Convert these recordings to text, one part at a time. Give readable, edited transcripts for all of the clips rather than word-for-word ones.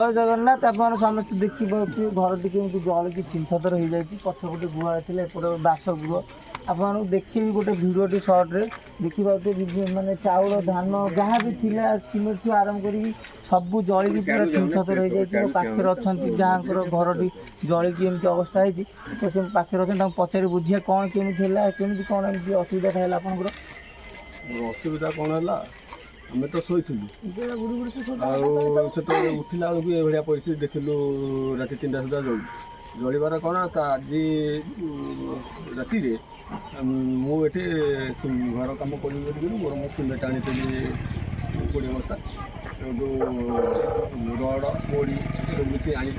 जय जगन्नाथ आप समस्त देखी घर टी जल की 3 थर हो जाए पछपटे गुहाल थे एपटे बासगृह आप देखिए गोटे भिडियोटी सर्ट्रे देखिए मानने चाउल धान जहाँ भी थिला सिमेंट आरंभ कर सब जलिकी पूरा 3 थर हो जाए पाखे अच्छा जहाँ घर टी जलिकी एमती अवस्था है तो से पाखे अच्छा पचारि बुझिया कौन केमी कौन एमती असुविधा था आपंकर असुविधा कौन है आम तो शोलु उठला बेलू ये परिस्थिति देखिलु राति 3टा सुधा जलिबार कौन आज राति मुझे घर कम करी मोर मो सिमेंट आनी 20 बस्ता रड मोड़ी सब किसी आनी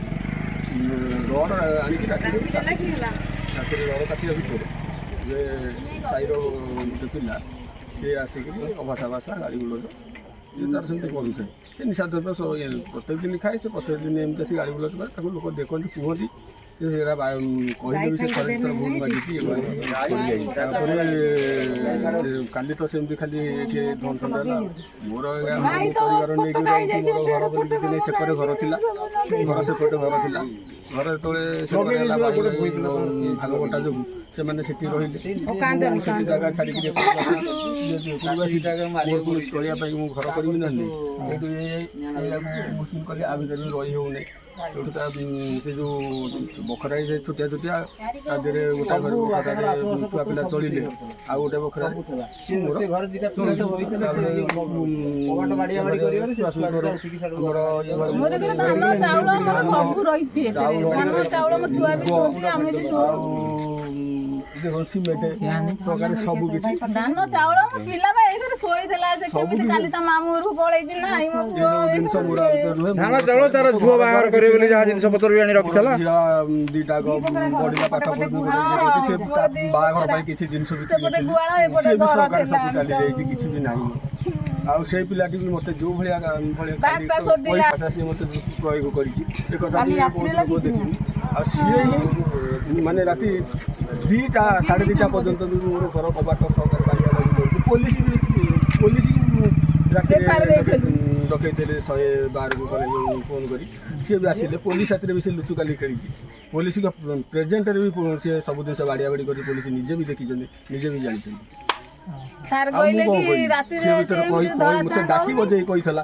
रड आनिक राति रड काटा भितर जे साईर गोटे पिला सी आसिक भाषा भाषा गाड़ी बुलोज तार सेमती करूए से निशा द्रव्य प्रत्येक दिन खाए से प्रत्येक दिन एमती आस गाड़ी बुलोज लोक देखते कहती कहदेवी से थोड़े थोड़ा भूल मागिकी काली तो सेमती खाली धन ठंडा मोर परिवार नहीं घर सेपटे घर थी घर सेपटे घर थी घर जो भाग बटा जो से मैंने रही जगह छाड़ी चलिया घर करी ना मुस्लिम कली आ भर रही होनी से जो बखरा से छोटिया छोटिया तादे गोटा घर छुआ पिला चलिए आ गोटे बखरा सिमेंट प्रकार सब किसी धान चाउल पिला शोई धान चाउल तार झुआ बाहर करे जिन पत्र भी आनी रखी दीटा बढ़िया पाठ बाहर किसी जिन सरकार सब चली जाइए किसी भी ना आउ से पिलाटी भी मत जो भाषा सी मत प्रयोग कर माने राति 2टा 2:30 पर्यंत भी मोर घर कबाट पुलिस डकईते 112 को फोन कर सी भी आसिले पुलिस साथी भी से लुचुकाली खेली पुलिस प्रेजेंट भी सी सब जिन बाड़िया बाड़ी कर पुलिस निजे भी देखी निजे भी जानते डाकी बजे कहीला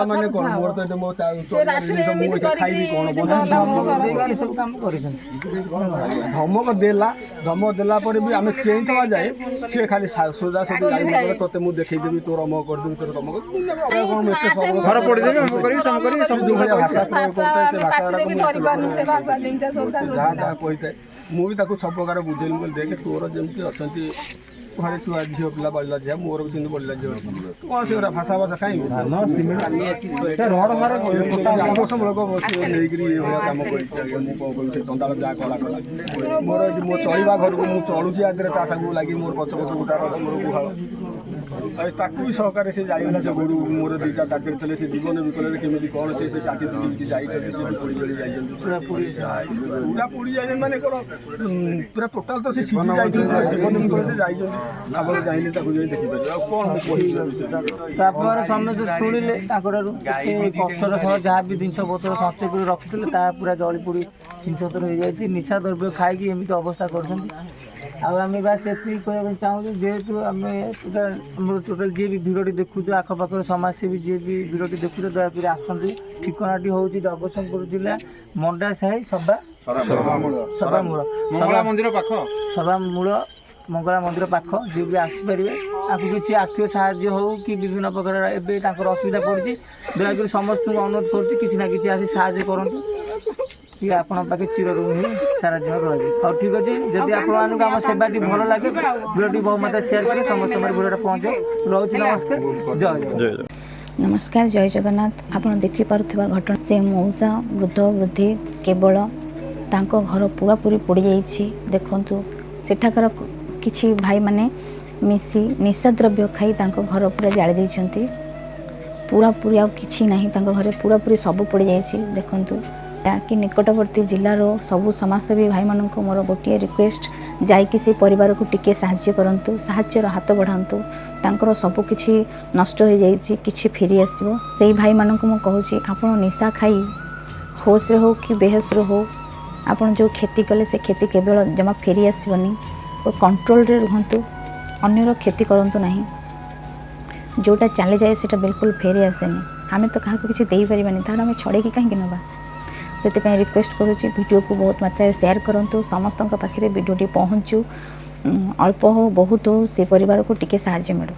माने मोर तो मो खाइबी धमक देला भी आम चेंज हवा जाए सी खाली सोजा सोजा तोते मुझे देखदेवी तोर अमक करदेवी तोर तमक घर पड़देवी भाषा कही मुझे सब प्रकार बुझेली देखे तोर जमी अच्छा घरे छुआ झील पिला बढ़ला झील मोर भी बढ़ला झील कौन से भाषा भाषा कहीं कम कर चंदा जहाँ कला मोर मो चलवा घर को मुझे चलुची आगे सागू लगे मोर पछ पछ गोटार अच्छे मोर गुहाल ताकू भी सहकार से जाइला से गोरु मोर 2टा ताकि थे से जीवन विकल केमी कौन से काटी जाइए पोड़ी जली जाइए पूरा पोड़ी जाए मैंने कौन पूरा टोटाल तो से सीझी जाइए जीवन विकल से जाइए आप जाइए देखिए कौन कह समस्त शुणिले कष्टर सह जहाँ भी जिन पत्र संचय कर रखी पूरा जली पोड़ी 3 थर हो जाए निशा द्रव्य खाई एमती अवस्था कर आम बास ये कहना चाहूँ जेहेतु आम टोटाल जी भी भिडियो देखु आखपाखर समाजसेवी जी भी भिडियो देखु दयाकोरी आसती ठिकाना हूँ जगतसिंहपुर जिला मंडा साही सभामूल मंगला मंदिर पाख सभामूल मंगला मंदिर पाख जी भी आसपारे आपको किसी आर्थिक साहाय्य हो कि विभिन्न प्रकार एवं असुविधा पड़ी दयाकोरी समस्त अनुरोध कर किसी ना कि आसी साहाय्य करूँ कि आपण पाखे चिर ऋणी सारा जीवन रही हाँ ठीक अच्छे जदि आम सेवाटी भल लगे भिडियो बहुत मात्रा शेयर करें समस्त भिडियो पहुँचे रोच नमस्कार जय नमस्कार जय जगन्नाथ आपण देखिपा घटना से मौसा वृद्ध वृद्धि केवल तांको घर पूरा पूरी पोड़ी जाइए देखु सेठाकर किछि भाई माने मिसी निशा द्रव्य खाई तांको घर पूरा जाली देइछंती पूरा पूरी आ किछि नाही तांको घरे पूरा पूरी सब पोड़ी जाइए देखु कि निकटवर्ती जिलार सबू समाजसेवी भाई मानक मोर गोटे रिक्वेस्ट जाइए से परिवार को टिके साहाय्य करंतु साहाय्यर हाथ बढ़ातु तांकर सब किछि नष्ट हो जाइए किछि फेरी आसो से भाई मानक मु कहूँ आपण निशा खाई होश रे हो कि बेहोश रे हो आपण जो खेती कले से खेती केवल जमा फेरी आसबनी कंट्रोल रे रुहतु अन्यर खेती करंतु नहीं जोटा चली जाए सेटा बिल्कुल फेरी आसेनी आम तो क्या किसी दे पारानी तार आम छड़े कहीं नवा से रिक्वेस्ट करुँच वीडियो को बहुत मात्रा शेयर करूँ समस्त पाखे वीडियोटी पहुँचू अल्प हो बहुत हो से परिवार को टिके साहाय्य मिलू।